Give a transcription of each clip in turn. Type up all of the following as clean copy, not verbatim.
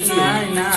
না না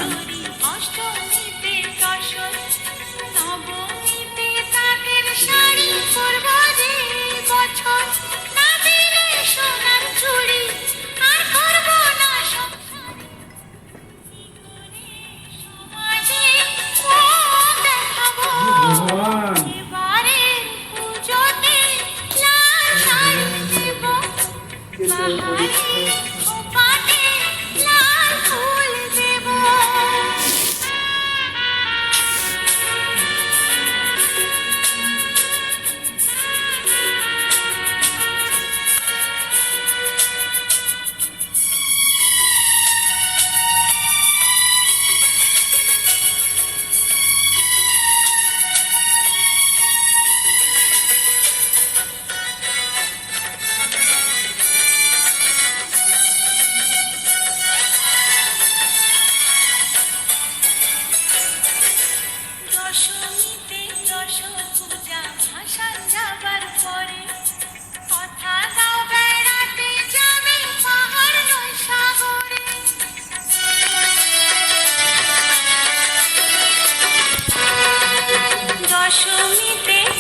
দশমীতে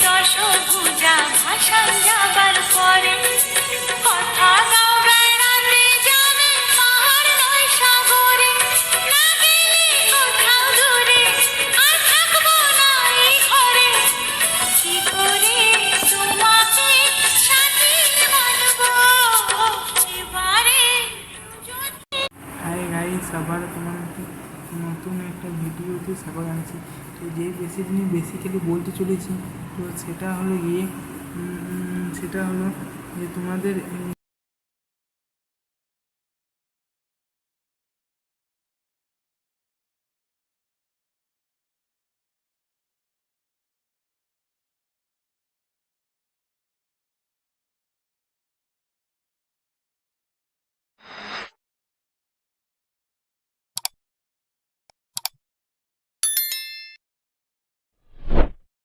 দশভুজা ভাসান যাবার পরে কথা দাও বেড়াতে যাবে পাহাড় নয় সাগরে, না গেলে কোথাও দূরে আর থাকবো না এই ঘরে, কি করে তোমাকে সাথী মানবো এবারে। হাই গাইস, আবার তোমার নতুন একটা ভিডিওতে স্বাগত আনছি। তো যে বেসিক্যালি বলতে চলেছি, তো সেটা হলো যে তোমাদের